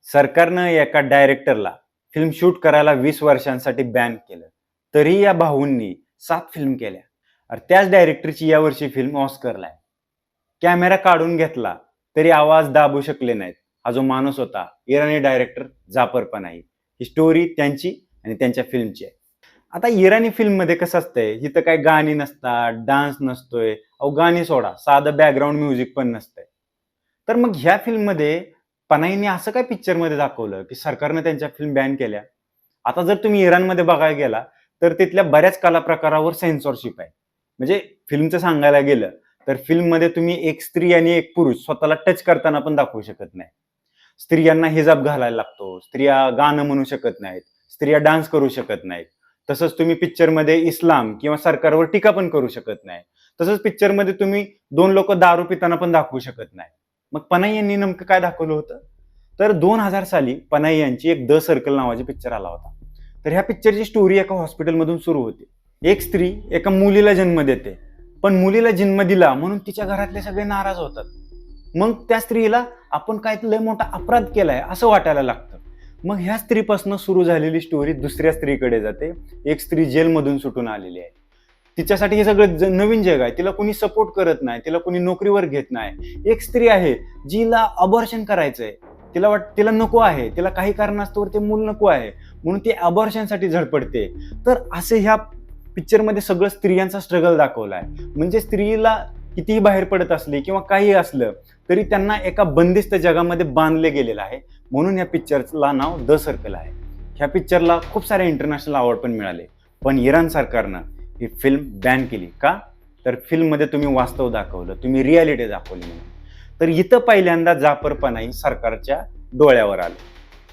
सरकारनं एका डायरेक्टरला film shoot करायला 20 वर्षांसाठी बॅन केलं. तरीही या भाऊंनी 7 फिल्म केल्या. अरे त्याच डायरेक्टरची यावर्षी फिल्म ऑस्करला आहे. कॅमेरा काढून घेतला तरी आवाज दाबू शकले नाहीत. हा जो माणूस होता इराणी डायरेक्टर जाफर पनाही. ही स्टोरी त्यांची आणि त्यांच्या फिल्मची आहे. आता इराणी फिल्ममध्ये कसं असतंय, इथं काय गाणी नसतात, डान्स नसतोय. अहो गाणी सोडा, साधं बॅकग्राऊंड म्युझिक पण नसतंय. तर मग ह्या फिल्ममध्ये पनाईंनी असं काय पिक्चरमध्ये दाखवलं की सरकारनं त्यांच्या फिल्म बॅन केल्या. आता जर तुम्ही इराणमध्ये बघायला गेला तर तिथल्या बऱ्याच कला प्रकारावर सेन्सॉरशिप आहे. म्हणजे फिल्मचं सांगायला गेलं तर फिल्ममध्ये तुम्ही एक स्त्री आणि एक पुरुष स्वतःला टच करताना पण दाखवू शकत नाही. स्त्रियांना हिजाब घालायला लागतो, स्त्रिया गाणं म्हणू शकत नाहीत, स्त्रिया डान्स करू शकत नाहीत. तसंच तुम्ही पिक्चरमध्ये इस्लाम किंवा सरकारवर टीका पण करू शकत नाही. तसंच पिक्चरमध्ये तुम्ही 2 लोक दारू पिताना पण दाखवू शकत नाही. मग पनाई यांनी नेमकं काय दाखवलं होतं? तर 2000 साली पनाई यांची एक द सर्कल नावाची पिक्चर आला होता. तर ह्या पिक्चरची स्टोरी एका हॉस्पिटलमधून सुरू होते. एक स्त्री एका मुलीला जन्म देते, पण मुलीला जन्म दिला म्हणून तिच्या घरातले सगळे नाराज होतात. मग त्या स्त्रीला आपण काय लय मोठा अपराध केलाय असं वाटायला लागतं. मग ह्या स्त्रीपासून सुरू झालेली स्टोरी दुसऱ्या स्त्रीकडे जाते. एक स्त्री जेलमधून सुटून आलेली आहे. तिच्यासाठी हे सगळं नवीन जग आहे. तिला कोणी सपोर्ट करत नाही, तिला कोणी नोकरीवर घेत नाही. एक स्त्री आहे जिला अबॉर्शन करायचंय, तिला नको आहे, तिला काही कारणास्तव ते मूल नको आहे म्हणून ती अबॉर्शनसाठी झडपडते. तर असे ह्या पिक्चरमध्ये सगळं स्त्रियांचा स्ट्रगल दाखवला आहे. म्हणजे स्त्रीला कितीही बाहेर पडत असली किंवा काही असलं तरी त्यांना एका बंदिस्त जगामध्ये बांधले गेलेलं आहे. म्हणून या पिक्चरला नाव द सर्कल आहे. ह्या पिक्चरला खूप सारे इंटरनॅशनल अवॉर्ड पण मिळाले. पण इराण सरकारनं ही फिल्म बॅन केली का? तर फिल्ममध्ये तुम्ही वास्तव दाखवलं, तुम्ही रियालिटी दाखवली म्हणून. तर इथं पहिल्यांदा जाफर पनाही सरकारच्या डोळ्यावर आले.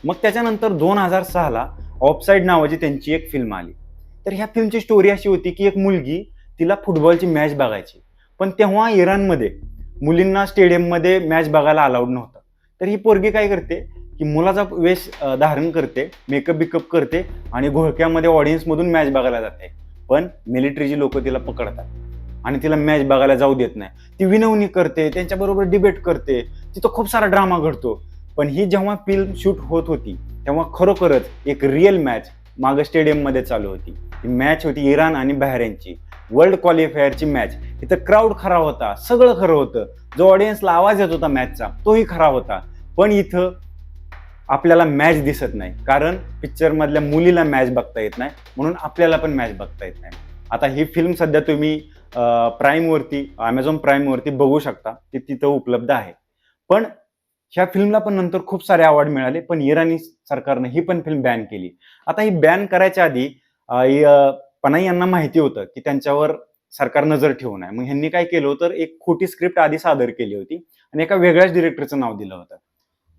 मग त्याच्यानंतर 2006ला ऑफसाईड नावाची त्यांची एक फिल्म आली. तर ह्या फिल्मची स्टोरी अशी होती की एक मुलगी तिला फुटबॉलची मॅच बघायची, पण तेव्हा इराणमध्ये मुलींना स्टेडियममध्ये मॅच बघायला अलाउड नव्हतं. तर ही पोरगी काय करते की मुलाचा वेश धारण करते, मेकअप बिकअप करते आणि घोळक्यामध्ये ऑडियन्समधून मॅच बघायला जाते. पण मिलिटरीची लोक तिला पकडतात आणि तिला मॅच बघायला जाऊ देत नाही. ती विनवणी करते, त्यांच्याबरोबर डिबेट करते, तिथं खूप सारा ड्रामा घडतो. पण ही जेव्हा फिल्म शूट होत होती तेव्हा खरोखरच एक रिअल मॅच मागं स्टेडियममध्ये चालू होती. ही मॅच होती इराण आणि बहरेनची वर्ल्ड क्वालिफायरची मॅच. इथं क्राऊड खरा होता, सगळं खरं होतं. जो ऑडियन्सला आवाज येत होता मॅचचा तोही खरा होता. पण इथं आपल्याला मॅच दिसत नाही, कारण पिक्चरमधल्या मुलीला मॅच बघता येत नाही, म्हणून आपल्याला पण मॅच बघता येत नाही. आता ही फिल्म सध्या तुम्ही प्राईमवरती, अमेझॉन प्राईमवरती बघू शकता, ती तिथं उपलब्ध आहे. पण ह्या फिल्मला पण नंतर खूप सारे अवॉर्ड मिळाले, पण इराणी सरकारनं ही पण फिल्म बॅन केली. आता ही बॅन करायच्या आधी पनाई यांना माहिती होतं की त्यांच्यावर सरकार नजर ठेवून आहे. मग ह्यांनी काय केलं होतं, एक खोटी स्क्रिप्ट आधी सादर केली होती आणि एका वेगळ्याच डिरेक्टरचं नाव दिलं होतं.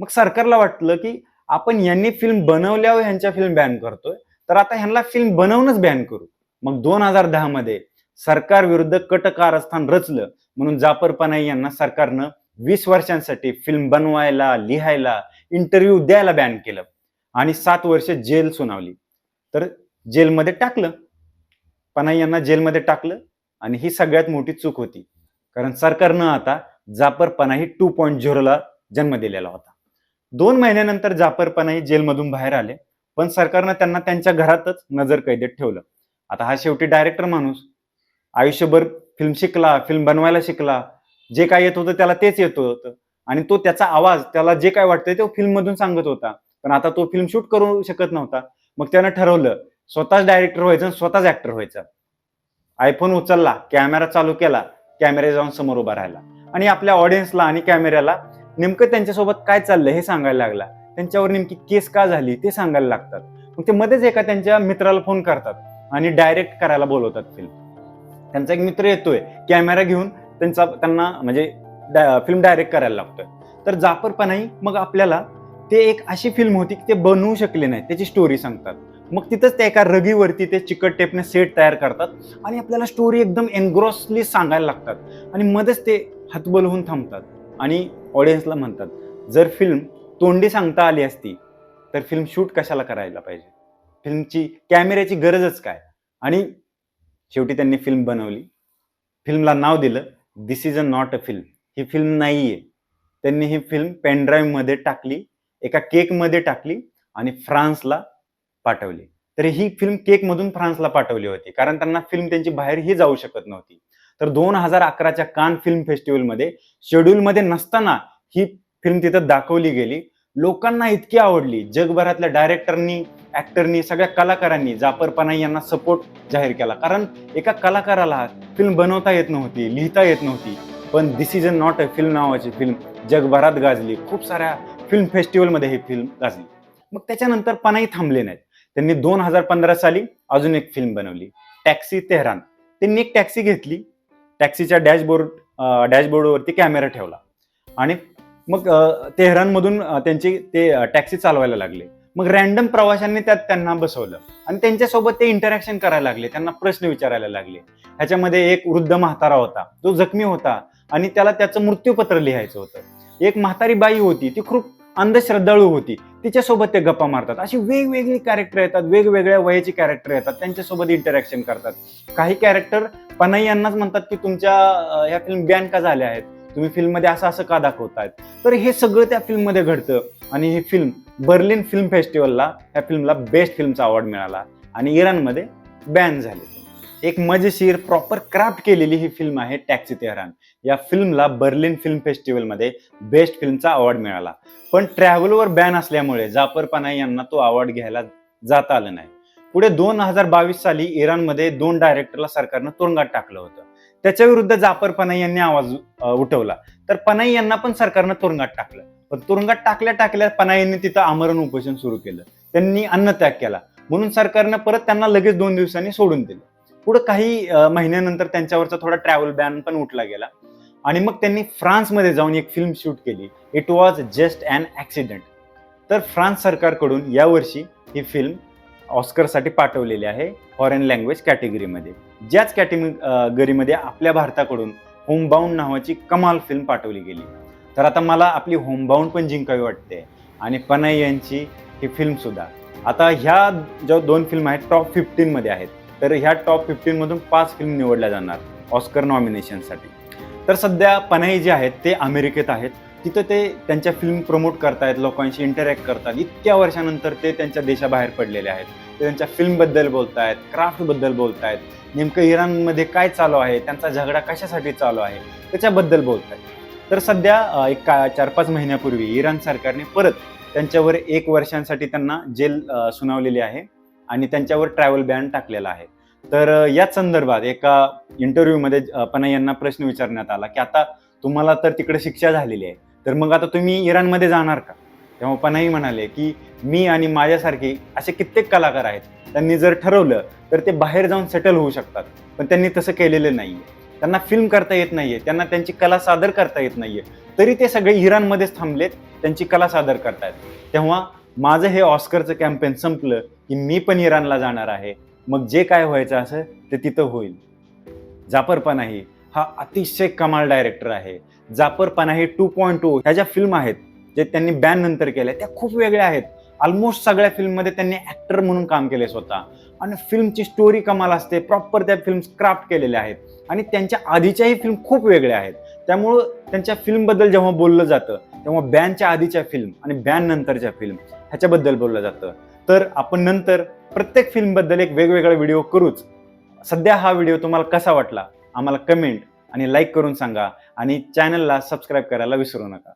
मग सरकारला वाटलं की आपण यांनी फिल्म बनवल्यावर ह्यांच्या फिल्म बॅन करतोय, तर आता ह्यांना फिल्म बनवूनच बॅन करू. मग 2010 मध्ये सरकार विरुद्ध कट कारस्थान रचलं, म्हणून जाफर पनाही यांना सरकारनं 20 वर्षांसाठी फिल्म बनवायला, लिहायला, इंटरव्ह्यू द्यायला बॅन केलं आणि 7 वर्ष जेल सुनावली. तर जेलमध्ये टाकलं, पनाही यांना जेलमध्ये टाकलं. आणि ही सगळ्यात मोठी चूक होती, कारण सरकारनं आता जाफर पनाही 2.0ला जन्म दिलेला होता. 2 महिन्यानंतर जाफर पनाही जेलमधून बाहेर आले, पण सरकारनं त्यांना त्यांच्या घरातच नजरकैदेत ठेवलं. आता हा शेवटी डायरेक्टर माणूस आयुष्यभर फिल्म शिकला, फिल्म बनवायला शिकला, जे काय येत होतं त्याला तेच येत होतं आणि तो त्याचा आवाज, त्याला जे काय वाटतंय ते फिल्ममधून सांगत होता. पण आता तो फिल्म शूट करू शकत नव्हता. मग त्यानं ठरवलं स्वतःच डायरेक्टर व्हायचं आणि स्वतःच ऍक्टर व्हायचं. आयफोन उचलला, कॅमेरा चालू केला, कॅमेरा जाऊन समोर उभा राहिला आणि आपल्या ऑडियन्सला आणि कॅमेऱ्याला नेमकं त्यांच्यासोबत काय चाललंय हे सांगायला लागला. त्यांच्यावर नेमकी केस का झाली ते सांगायला लागतात. मग ते मध्येच एका त्यांच्या मित्राला फोन करतात आणि डायरेक्ट करायला बोलवतात फिल्म. त्यांचा एक मित्र येतोय कॅमेरा घेऊन, त्यांना म्हणजे फिल्म डायरेक्ट करायला लागतोय. तर जाफर पनाही मग आपल्याला ते एक अशी फिल्म होती की ते बनवू शकले नाही, त्याची स्टोरी सांगतात. मग तिथंच त्या एका रगीवरती ते चिकट टेपने सेट तयार करतात आणि आपल्याला स्टोरी एकदम एनग्रॉसली सांगायला लागतात आणि मध्येच ते हतबल होऊन थांबतात आणि ऑडियन्सला म्हणतात, जर फिल्म तोंडी सांगता आली असती तर फिल्म शूट कशाला करायला पाहिजे, फिल्मची कॅमेऱ्याची गरजच काय. आणि शेवटी त्यांनी फिल्म बनवली. फिल्मला नाव दिलं this is a not a film. ही फिल्म नाहीये. त्यांनी ही फिल्म पेनड्राईव्ह मध्ये टाकली एका केकमध्ये टाकली आणि फ्रान्सला पाठवली. तर ही फिल्म केकमधून फ्रान्सला पाठवली होती, कारण त्यांना फिल्म त्यांची बाहेरही जाऊ शकत नव्हती. तर 2011च्या कान फिल्म फेस्टिवलमध्ये शेड्यूलमध्ये नसताना ही फिल्म तिथं दाखवली गेली. लोकांना इतकी आवडली, जगभरातल्या डायरेक्टरनी, ॲक्टरनी, सगळ्या कलाकारांनी जाफर पनाही यांना सपोर्ट जाहीर केला. कारण एका कलाकाराला फिल्म बनवता येत नव्हती, लिहिता येत नव्हती, पण दिस इज नॉट अ फिल्म नावाची फिल्म जगभरात गाजली. खूप साऱ्या फिल्म फेस्टिवलमध्ये ही फिल्म गाजली. मग त्याच्यानंतर पनाही थांबले नाहीत. त्यांनी 2015 साली अजून एक फिल्म बनवली, टॅक्सी तेहरान. त्यांनी एक टॅक्सी घेतली, टॅक्सीच्या डॅशबोर्डवरती कॅमेरा ठेवला आणि मग तेहरानमधून त्यांची ते टॅक्सी चालवायला लागले. मग रॅन्डम प्रवाशांनी त्यात त्यांना बसवलं आणि त्यांच्यासोबत ते इंटरॅक्शन करायला लागले, त्यांना प्रश्न विचारायला लागले. ह्याच्यामध्ये एक वृद्ध म्हातारा होता, जो जखमी होता आणि त्याला त्याचं मृत्यूपत्र लिहायचं होतं. एक म्हातारी बाई होती, ती खूप अंधश्रद्धाळू होती, तिच्यासोबत ते गप्पा मारतात. अशी वेगवेगळी कॅरेक्टर येतात, वेगवेगळ्या वयाची कॅरेक्टर येतात, त्यांच्यासोबत इंटरॅक्शन करतात. काही कॅरेक्टर पनाही यांनाच म्हणतात की तुमच्या ह्या फिल्म बॅन का झाल्या आहेत, तुम्ही फिल्ममध्ये असं असं का दाखवतायत. तर हे सगळं त्या फिल्ममध्ये घडतं आणि ही फिल्म बर्लिन फिल्म फेस्टिवलला ह्या फिल्मला बेस्ट फिल्मचा अवॉर्ड मिळाला आणि इराणमध्ये बॅन झाली. एक मजेशीर प्रॉपर क्राफ्ट केलेली ही फिल्म आहे टॅक्सी तेहरान. या फिल्मला बर्लिन फिल्म फेस्टिवलमध्ये बेस्ट फिल्मचा अवॉर्ड मिळाला. पण ट्रॅव्हलवर बॅन असल्यामुळे जाफर पनाही यांना तो अवॉर्ड घ्यायला जाता आलं नाही. पुढे 2022 साली इराणमध्ये 2 डायरेक्टरला सरकारनं तुरुंगात टाकलं होतं. त्याच्या विरुद्ध जाफर पनाही यांनी आवाज उठवला. तर पनाही यांना पण सरकारनं तुरुंगात टाकलं. पण तुरुंगात टाकल्या पनाही यांनी तिथं आमरण उपोषण सुरू केलं. त्यांनी अन्नत्याग केला, म्हणून सरकारनं परत त्यांना लगेच 2 दिवसांनी सोडून दिलं. पुढे काही महिन्यानंतर त्यांच्यावरचा थोडा ट्रॅव्हल बॅन पण उठला गेला आणि मग त्यांनी फ्रान्समध्ये जाऊन एक फिल्म शूट केली, it was just an accident. तर फ्रान्स सरकारकडून यावर्षी ही फिल्म ऑस्करसाठी पाठवलेली आहे फॉरेन लँग्वेज कॅटेगरीमध्ये. ज्याच कॅटेगरीमध्ये आपल्या भारताकडून होमबाउंड नावाची कमाल फिल्म पाठवली गेली. तर आता मला आपली होमबाउंड पण जिंकावी वाटते आणि पनाही यांची ही फिल्मसुद्धा. आता ह्या ज्या 2 फिल्म आहेत टॉप 15 मध्ये आहेत. तर ह्या टॉप 15 मधून 5 फिल्म निवडल्या जाणार ऑस्कर नॉमिनेशनसाठी. तर सध्या पनाही जे आहेत ते अमेरिकेत आहेत. तिथं ते त्यांच्या फिल्म प्रमोट करतायत, लोकांशी इंटरॅक्ट करतात. इतक्या वर्षानंतर ते त्यांच्या देशाबाहेर पडलेले आहेत. ते त्यांच्या फिल्मबद्दल बोलतायत, क्राफ्टबद्दल बोलतायत, नेमकं इराणमध्ये काय चालू आहे, त्यांचा झगडा कशासाठी चालू आहे त्याच्याबद्दल बोलतायत. तर सध्या एक 4-5 महिन्यापूर्वी इराण सरकारने परत त्यांच्यावर 1 वर्षांसाठी त्यांना जेल सुनावलेली आहे आणि त्यांच्यावर ट्रॅव्हल बॅन टाकलेला आहे. तर याच संदर्भात एका इंटरव्ह्यूमध्ये पनाही यांना प्रश्न विचारण्यात आला की आता तुम्हाला तर तिकडे शिक्षा झालेली आहे, तर मग आता तुम्ही इराणमध्ये जाणार का? तेव्हा पनाही म्हणाले की मी आणि माझ्यासारखे असे कित्येक कलाकार आहेत, त्यांनी जर ठरवलं तर ते बाहेर जाऊन सेटल होऊ शकतात, पण त्यांनी तसं केलेलं नाहीये. त्यांना फिल्म करता येत नाहीये, त्यांना त्यांची कला सादर करता येत नाहीये, तरी ते सगळे इराणमध्येच थांबलेत, त्यांची कला सादर करतायत. तेव्हा माझं हे ऑस्करचं कॅम्पेन संपलं की मी पण इराणला जाणार आहे, मग जे काय व्हायचं असेल ते तिथं होईल. जाफर पनाही हा अतिशय कमाल डायरेक्टर आहे. जाफर पनाही 2.0 ह्या ज्या फिल्म आहेत जे त्यांनी बॅन नंतर केल्या त्या खूप वेगळ्या आहेत. ऑलमोस्ट सगळ्या फिल्ममध्ये त्यांनी ॲक्टर म्हणून काम केले स्वतः आणि फिल्मची स्टोरी कमाल असते, प्रॉपर त्या फिल्म क्राफ्ट केलेल्या आहेत आणि त्यांच्या आधीच्याही फिल्म खूप वेगळ्या आहेत. त्यामुळं त्यांच्या फिल्मबद्दल जेव्हा बोललं जातं तेव्हा बॅनच्या आधीच्या फिल्म आणि बॅन नंतरच्या फिल्म ह्याच्याबद्दल बोललं जातं. तर आपण नंतर प्रत्येक फिल्मबद्दल एक वेगवेगळा व्हिडिओ करूच. सध्या हा व्हिडिओ तुम्हाला कसा वाटला आम्हाला कमेंट आणि लाईक करून सांगा आणि चॅनलला सबस्क्राईब करायला विसरू नका.